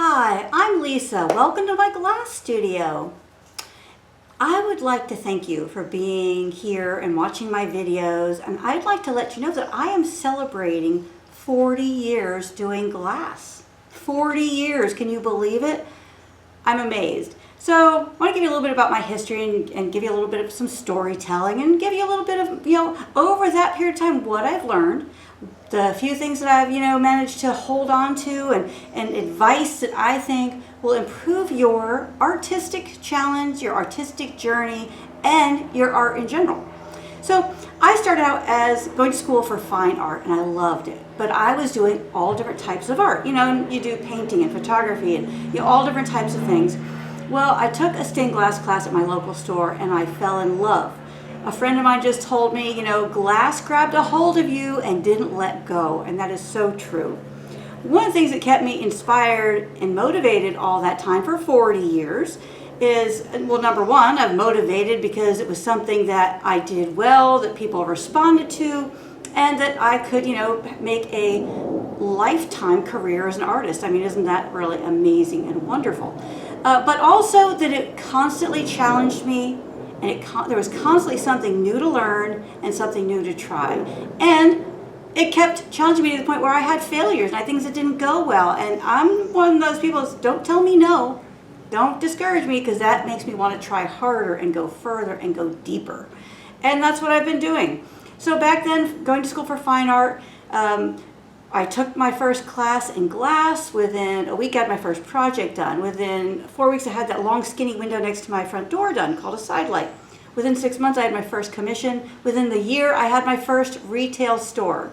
Hi, I'm Lisa. Welcome to my glass studio. I would like to thank you for being here and watching my videos, and I'd like to let you know that I am celebrating 40 years doing glass. 40 years, can you believe it? I'm amazed. So I want to give you a little bit about my history and give you a little bit of some storytelling and give you a little bit of, over that period of time, what I've learned, the few things that I've, managed to hold on to and advice that I think will improve your artistic challenge, your artistic journey, and your art in general. So I started out as going to school for fine art, and I loved it. But I was doing all different types of art. You do painting and photography and all different types of things. Well, I took a stained glass class at my local store, and I fell in love. A friend of mine just told me, glass grabbed a hold of you and didn't let go, and that is so true. One of the things that kept me inspired and motivated all that time for 40 years is, well, number one, I'm motivated because it was something that I did well, that people responded to, and that I could, make a lifetime career as an artist. I mean, isn't that really amazing and wonderful? But also that it constantly challenged me, and there was constantly something new to learn and something new to try. And it kept challenging me to the point where I had failures and things that didn't go well. And I'm one of those people that don't tell me no. Don't discourage me, because that makes me want to try harder and go further and go deeper. And that's what I've been doing. So back then, going to school for fine art, I took my first class in glass. Within a week, I had my first project done. Within 4 weeks, I had that long, skinny window next to my front door done called a side light. Within 6 months, I had my first commission. Within the year, I had my first retail store.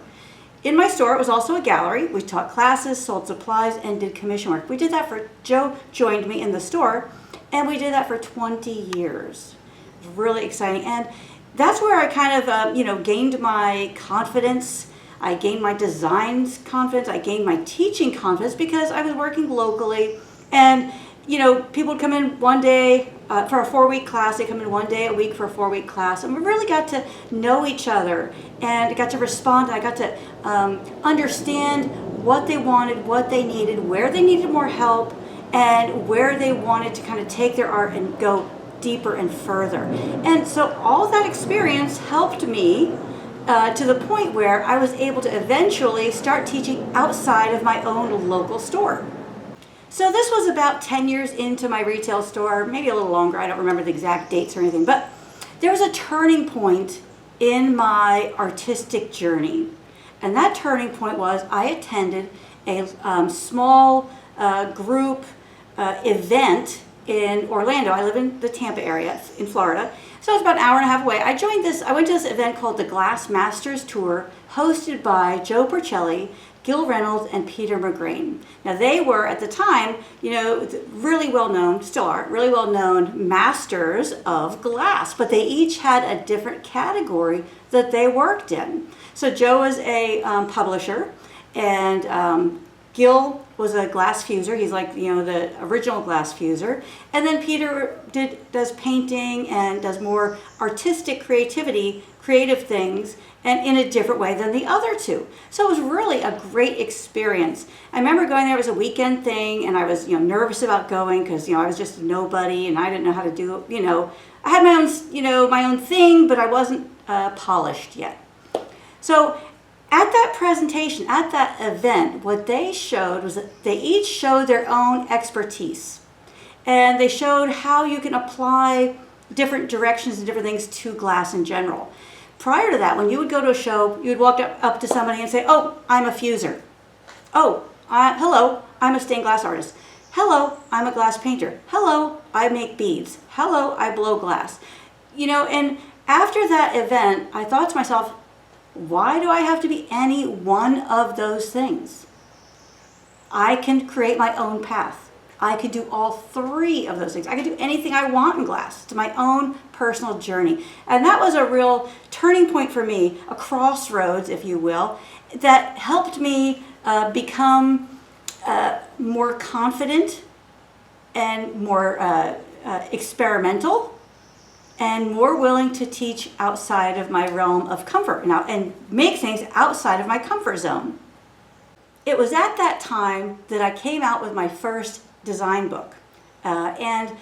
In my store, it was also a gallery. We taught classes, sold supplies, and did commission work. We did that Joe joined me in the store, and we did that for 20 years. It was really exciting. And that's where I kind of, gained my confidence. I gained my design confidence. I gained my teaching confidence because I was working locally. And, people would come in one day for a 4-week class. They come in one day a week for a 4-week class. And we really got to know each other and got to respond. And I got to understand what they wanted, what they needed, where they needed more help, and where they wanted to kind of take their art and go deeper and further. And so all that experience helped me to the point where I was able to eventually start teaching outside of my own local store. So this was about 10 years into my retail store, maybe a little longer. I don't remember the exact dates or anything, but there was a turning point in my artistic journey. And that turning point was I attended a small group event in Orlando. I live in the Tampa area in Florida. So it's about an hour and a half away. I went to this event called the Glass Masters Tour, hosted by Joe Porcelli, Gil Reynolds, and Peter McGrain. Now they were, at the time, really well known, still are, really well known masters of glass, but they each had a different category that they worked in. So Joe was a publisher, and Gil was a glass fuser. He's like, the original glass fuser. And then Peter does painting and does more artistic creative things, and in a different way than the other two. So it was really a great experience. I remember going there. It was a weekend thing, and I was, nervous about going because, I was just a nobody, and I didn't know how to do, I had my own thing, but I wasn't polished yet. So at that presentation, at that event, what they showed was that they each showed their own expertise. And they showed how you can apply different directions and different things to glass in general. Prior to that, when you would go to a show, you would walk up to somebody and say, "Oh, I'm a fuser. Oh, hello, I'm a stained glass artist. Hello, I'm a glass painter. Hello, I make beads. Hello, I blow glass." And after that event, I thought to myself, why do I have to be any one of those things? I can create my own path. I could do all three of those things. I could do anything I want in glass. It's my own personal journey. And that was a real turning point for me, a crossroads, if you will, that helped me become more confident and more experimental and more willing to teach outside of my realm of comfort now and make things outside of my comfort zone. it was at that time that I came out with my first design book. And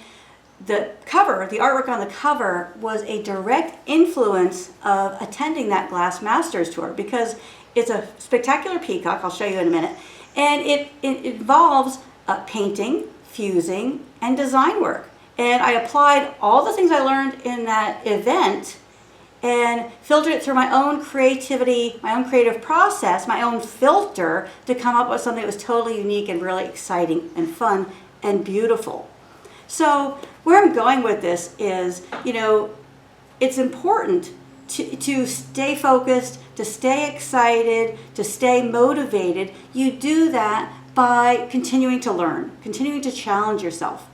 the cover, the artwork on the cover, was a direct influence of attending that Glass Masters tour, because it's a spectacular peacock, I'll show you in a minute, and it involves painting, fusing, and design work. And I applied all the things I learned in that event and filtered it through my own creativity, my own creative process, my own filter, to come up with something that was totally unique and really exciting and fun and beautiful. So where I'm going with this is, it's important to stay focused, to stay excited, to stay motivated. You do that by continuing to learn, continuing to challenge yourself.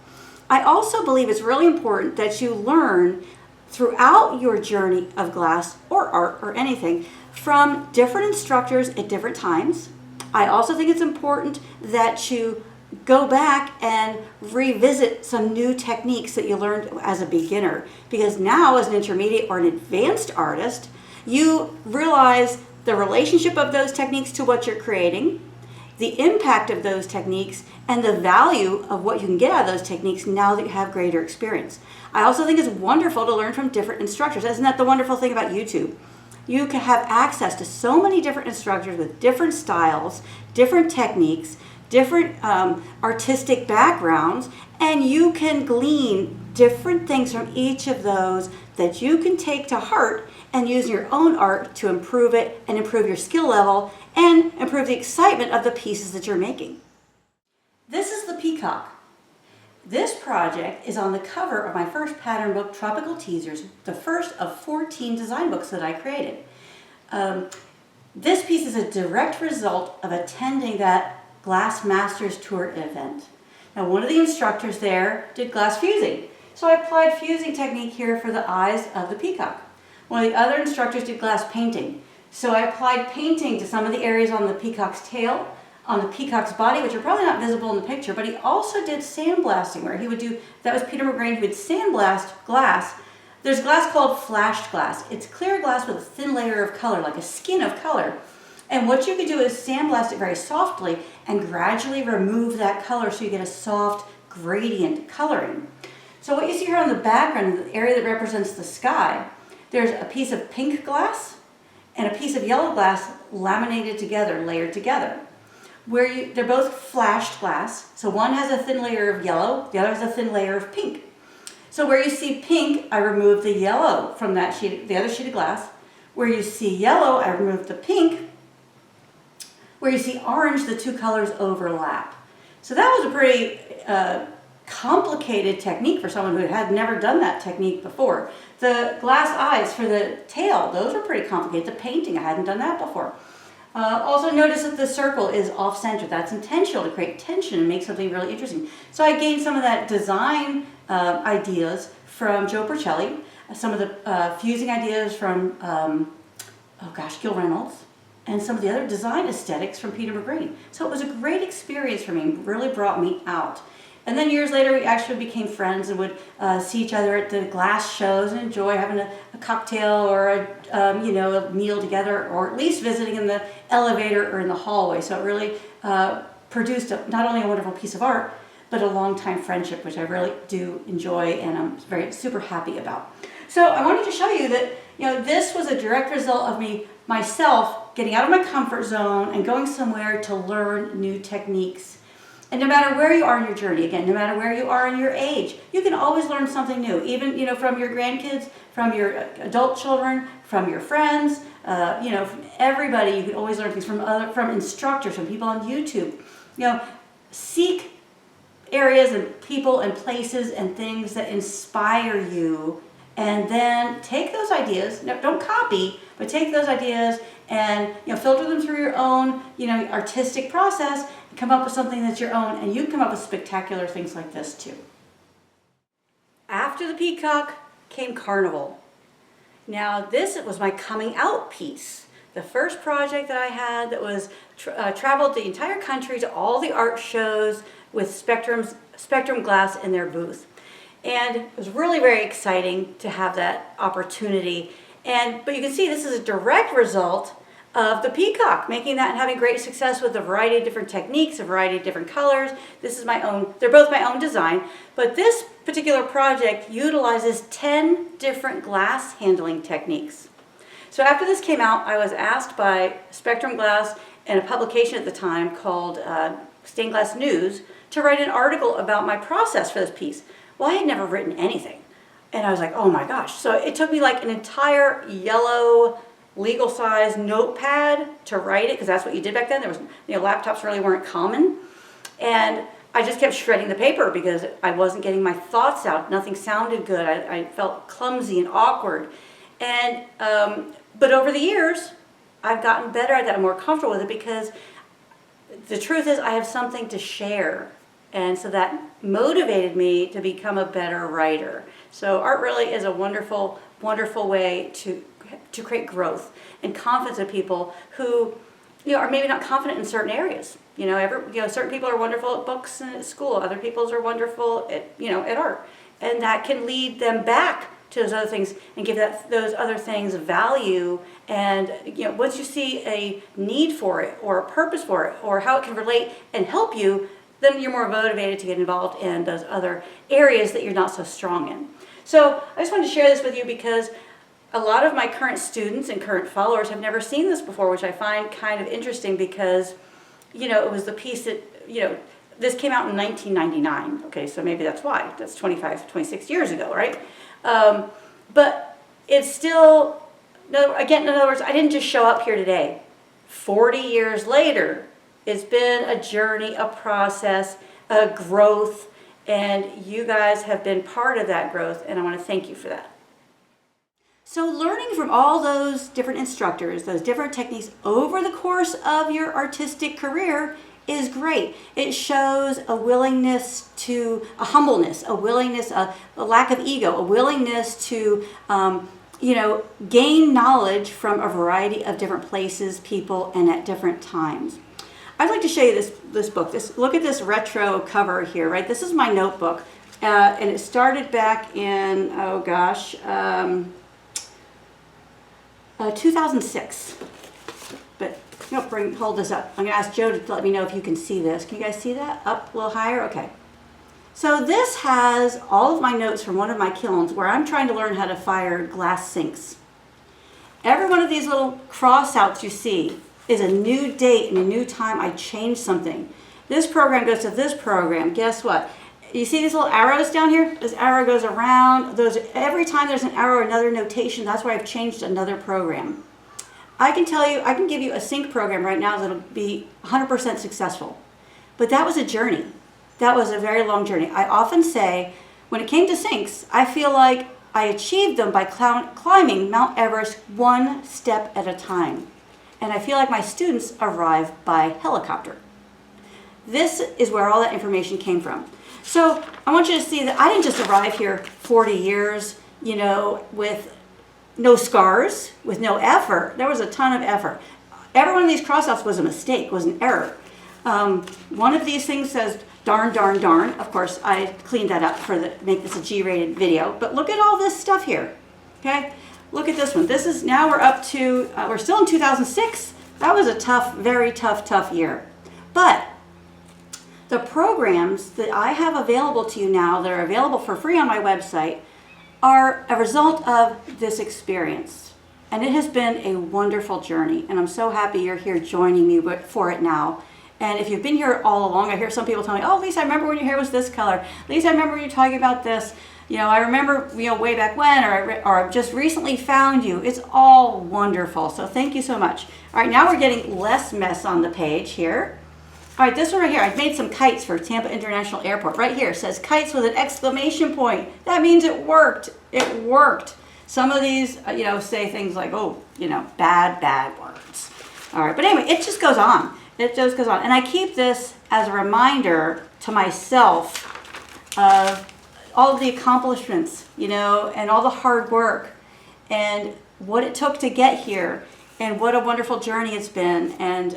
I also believe it's really important that you learn throughout your journey of glass or art or anything from different instructors at different times. I also think it's important that you go back and revisit some new techniques that you learned as a beginner, because now as an intermediate or an advanced artist, you realize the relationship of those techniques to what you're creating, the impact of those techniques, and the value of what you can get out of those techniques now that you have greater experience. I also think it's wonderful to learn from different instructors. Isn't that the wonderful thing about YouTube? You can have access to so many different instructors with different styles, different techniques, different artistic backgrounds, and you can glean different things from each of those that you can take to heart and use in your own art to improve it and improve your skill level and improve the excitement of the pieces that you're making. This is the peacock. This project is on the cover of my first pattern book, Tropical Teasers, the first of 14 design books that I created. This piece is a direct result of attending that Glass Masters Tour event. Now, one of the instructors there did glass fusing, so I applied fusing technique here for the eyes of the peacock. One of the other instructors did glass painting, so I applied painting to some of the areas on the peacock's tail, on the peacock's body, which are probably not visible in the picture, but he also did sandblasting, where he would do, that was Peter McGrain, who would sandblast glass. There's glass called flashed glass. It's clear glass with a thin layer of color, like a skin of color. And what you could do is sandblast it very softly and gradually remove that color so you get a soft gradient coloring. So what you see here on the background, the area that represents the sky, there's a piece of pink glass and a piece of yellow glass laminated together, layered together. They're both flashed glass. So one has a thin layer of yellow, the other has a thin layer of pink. So where you see pink, I removed the yellow from that sheet, the other sheet of glass. Where you see yellow, I removed the pink. Where you see orange, the two colors overlap. So that was a pretty complicated technique for someone who had never done that technique before. The glass eyes for the tail, those were pretty complicated. The painting, I hadn't done that before. Also notice that the circle is off-center. That's intentional to create tension and make something really interesting. So I gained some of that design ideas from Joe Percelli, some of the fusing ideas from, Gil Reynolds, and some of the other design aesthetics from Peter McGrain. So it was a great experience for me, really brought me out. And then years later, we actually became friends and would see each other at the glass shows and enjoy having a cocktail or a meal together, or at least visiting in the elevator or in the hallway. So it really produced not only a wonderful piece of art, but a long-time friendship, which I really do enjoy and I'm super happy about. So I wanted to show you that this was a direct result of myself getting out of my comfort zone and going somewhere to learn new techniques. And no matter where you are in your journey, again, no matter where you are in your age, you can always learn something new. Even from your grandkids, from your adult children, from your friends, from everybody. You can always learn things from instructors, from people on YouTube. Seek areas and people and places and things that inspire you, and then take those ideas. No, don't copy, but take those ideas and filter them through your own artistic process. Come up with something that's your own, and you come up with spectacular things like this too. After the peacock came Carnival. Now this was my coming out piece. The first project that I had that was traveled the entire country to all the art shows with Spectrum Glass in their booth. And it was really very exciting to have that opportunity. But you can see this is a direct result of the peacock, making that and having great success with a variety of different techniques, a variety of different colors. This is my own, they're both my own design, but this particular project utilizes 10 different glass handling techniques. So after this came out, I was asked by Spectrum Glass and a publication at the time called Stained Glass News to write an article about my process for this piece. Well, I had never written anything. And I was like, oh my gosh. So it took me like an entire yellow legal size notepad to write it, because that's what you did back then. There was, laptops really weren't common. And I just kept shredding the paper because I wasn't getting my thoughts out. Nothing sounded good. I felt clumsy and awkward. And, but over the years, I've gotten better at that. I'm more comfortable with it because the truth is I have something to share. And so that motivated me to become a better writer. So art really is a wonderful, wonderful way to create growth and confidence in people who are maybe not confident in certain areas. Certain people are wonderful at books and at school. Other people are wonderful at at art, and that can lead them back to those other things and give those other things value. And once you see a need for it or a purpose for it or how it can relate and help you, then you're more motivated to get involved in those other areas that you're not so strong in. So I just wanted to share this with you because a lot of my current students and current followers have never seen this before, which I find kind of interesting because, it was the piece that, this came out in 1999. Okay, so maybe that's why. That's 26 years ago, right? But it's still, in other words, I didn't just show up here today. 40 years later, it's been a journey, a process, a growth, and you guys have been part of that growth, and I want to thank you for that. So learning from all those different instructors, those different techniques over the course of your artistic career is great. It shows a willingness to, a humbleness, a willingness, a lack of ego, a willingness to, gain knowledge from a variety of different places, people, and at different times. I'd like to show you this book. Look at this retro cover here, right? This is my notebook, and it started back in, 2006. But hold this up. I'm going to ask Joe to let me know if you can see this. Can you guys see that? Up a little higher? Okay. So this has all of my notes from one of my kilns where I'm trying to learn how to fire glass sinks. Every one of these little cross-outs you see is a new date and a new time I changed something. This program goes to this program. Guess what? You see these little arrows down here? This arrow goes around. Every time there's an arrow or another notation, that's why I've changed another program. I can tell you, I can give you a sync program right now that'll be 100% successful. But that was a journey. That was a very long journey. I often say, when it came to syncs, I feel like I achieved them by climbing Mount Everest one step at a time. And I feel like my students arrive by helicopter. This is where all that information came from. So I want you to see that I didn't just arrive here 40 years, with no scars, with no effort. There was a ton of effort. Every one of these crossouts was a mistake, was an error. One of these things says, darn, darn, darn. Of course, I cleaned that up make this a G-rated video. But look at all this stuff here, okay? Look at this one. Now we're up to, we're still in 2006. That was a tough, very tough year. But the programs that I have available to you now that are available for free on my website are a result of this experience. And it has been a wonderful journey. And I'm so happy you're here joining me for it now. And if you've been here all along, I hear some people tell me, oh, Lisa, I remember when your hair was this color. Lisa, I remember when you were talking about this. I remember, way back when, or I just recently found you. It's all wonderful. So thank you so much. All right, now we're getting less mess on the page here. All right, this one right here, I've made some kites for Tampa International Airport. Right here, it says kites with an exclamation point. That means it worked. It worked. Some of these, say things like, oh, bad words. All right, but anyway, it just goes on. It just goes on. And I keep this as a reminder to myself of all of the accomplishments, and all the hard work and what it took to get here and what a wonderful journey it's been. And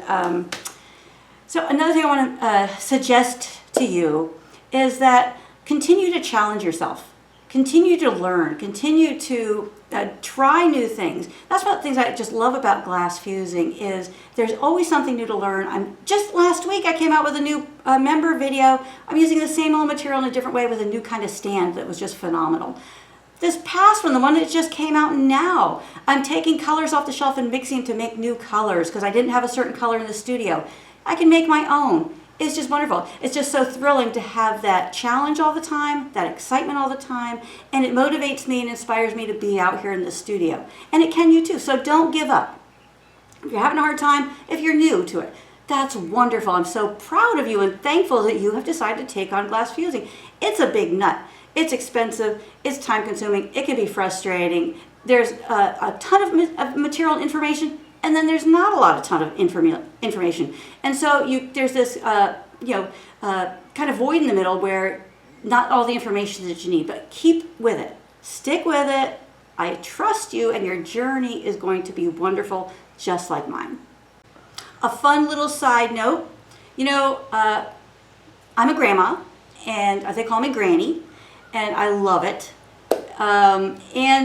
so another thing I want to suggest to you is that continue to challenge yourself. continue to learn, continue to try new things. That's one of the things I just love about glass fusing is there's always something new to learn. Just last week I came out with a new member video. I'm using the same old material in a different way with a new kind of stand that was just phenomenal. This past one, the one that just came out now, I'm taking colors off the shelf and mixing to make new colors because I didn't have a certain color in the studio. I can make my own. It's just wonderful. It's just so thrilling to have that challenge all the time, that excitement all the time, and it motivates me and inspires me to be out here in the studio. And it can you too, so don't give up. If you're having a hard time, if you're new to it, that's wonderful. I'm so proud of you and thankful that you have decided to take on glass fusing. It's a big nut. It's expensive, it's time consuming, it can be frustrating. There's a ton of material and information, and then there's not a ton of information. And so there's this kind of void in the middle where not all the information that you need, but keep with it. Stick with it. I trust you, and your journey is going to be wonderful, just like mine. A fun little side note, I'm a grandma, and they call me Granny. And I love it.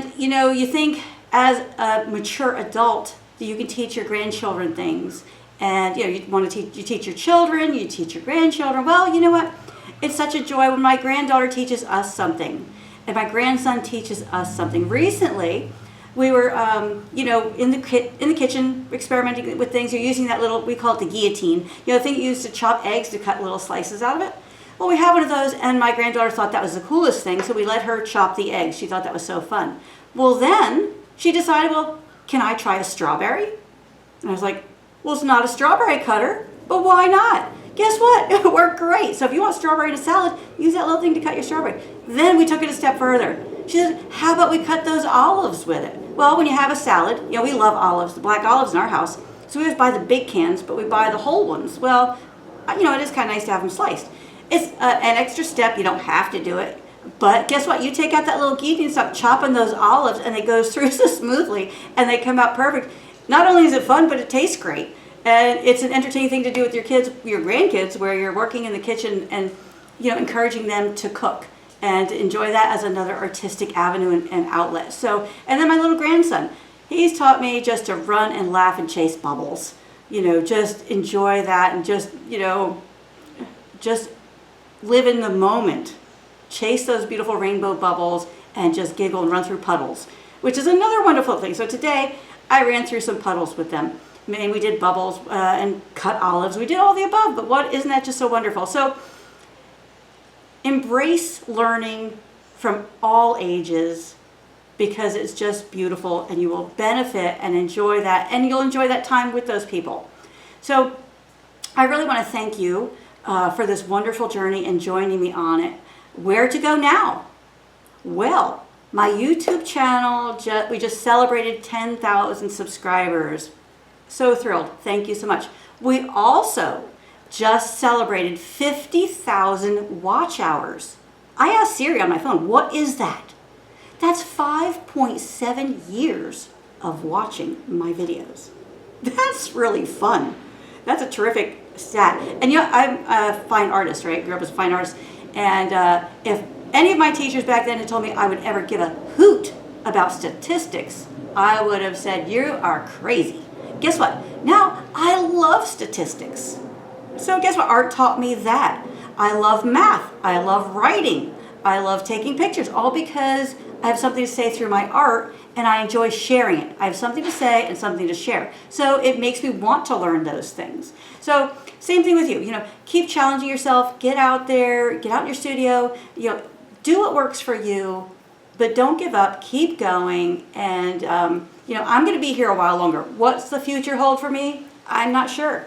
You think as a mature adult that you can teach your grandchildren things. And you teach your children, you teach your grandchildren. Well, you know what? It's such a joy when my granddaughter teaches us something and my grandson teaches us something. Recently, we were in the kitchen experimenting with things. You're using that little, we call it the guillotine, the thing you use to chop eggs to cut little slices out of it. Well, we have one of those, and my granddaughter thought that was the coolest thing, so we let her chop the eggs. She thought that was so fun. Well, then she decided, well, can I try a strawberry? And I was like, well, it's not a strawberry cutter, but why not? Guess what? It worked great. So if you want strawberry in a salad, use that little thing to cut your strawberry. Then we took it a step further. She said, how about we cut those olives with it? Well, when you have a salad, we love olives, the black olives in our house, so we always buy the big cans, but we buy the whole ones. Well, it is kind of nice to have them sliced. It's an extra step. You don't have to do it. But guess what? You take out that little guillotine and stop chopping those olives, and it goes through so smoothly, and they come out perfect. Not only is it fun, but it tastes great. And it's an entertaining thing to do with your kids, your grandkids, where you're working in the kitchen and encouraging them to cook and enjoy that as another artistic avenue and outlet. So, and then my little grandson, he's taught me just to run and laugh and chase bubbles. Just enjoy that and just live in the moment. Chase those beautiful rainbow bubbles and just giggle and run through puddles, which is another wonderful thing. So today I ran through some puddles with them. And we did bubbles and cut olives. We did all the above, but isn't that just so wonderful? So embrace learning from all ages because it's just beautiful and you will benefit and enjoy that, and you'll enjoy that time with those people. So I really want to thank you for this wonderful journey and joining me on it. Where to go now? Well, my YouTube channel, we just celebrated 10,000 subscribers. So thrilled. Thank you so much. We also just celebrated 50,000 watch hours. I asked Siri on my phone, what is that? That's 5.7 years of watching my videos. That's really fun. That's a terrific stat. And I'm a fine artist, right? Grew up as a fine artist. And if any of my teachers back then had told me I would ever give a hoot about statistics, I would have said, you are crazy. Guess what? Now I love statistics. So guess what? Art taught me that. I love math. I love writing. I love taking pictures, all because I have something to say through my art and I enjoy sharing it. I have something to say and something to share. So it makes me want to learn those things. So same thing with you. Keep challenging yourself. Get out there. Get out in your studio. Do what works for you, but don't give up. Keep going. And I'm going to be here a while longer. What's the future hold for me? I'm not sure,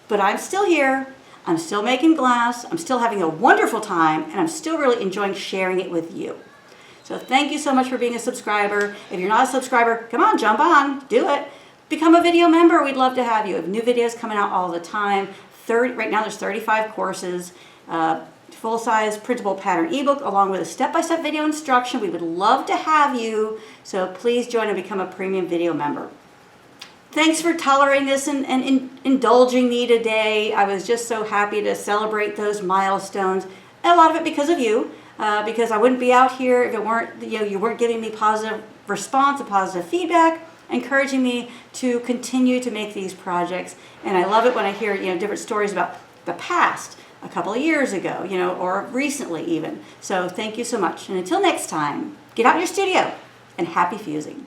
but I'm still here. I'm still making glass. I'm still having a wonderful time, and I'm still really enjoying sharing it with you. So thank you so much for being a subscriber. If you're not a subscriber, come on, jump on, do it. Become a video member. We'd love to have you. We have new videos coming out all the time. Right now there's 35 courses, full-size printable pattern ebook along with a step-by-step video instruction. We would love to have you. So please join and become a premium video member. Thanks for tolerating this and indulging me today. I was just so happy to celebrate those milestones. And a lot of it because of you. because I wouldn't be out here if it weren't, you weren't giving me positive response and positive feedback, encouraging me to continue to make these projects. And I love it when I hear, different stories about the past, a couple of years ago, or recently even. So thank you so much. And until next time, get out in your studio and happy fusing.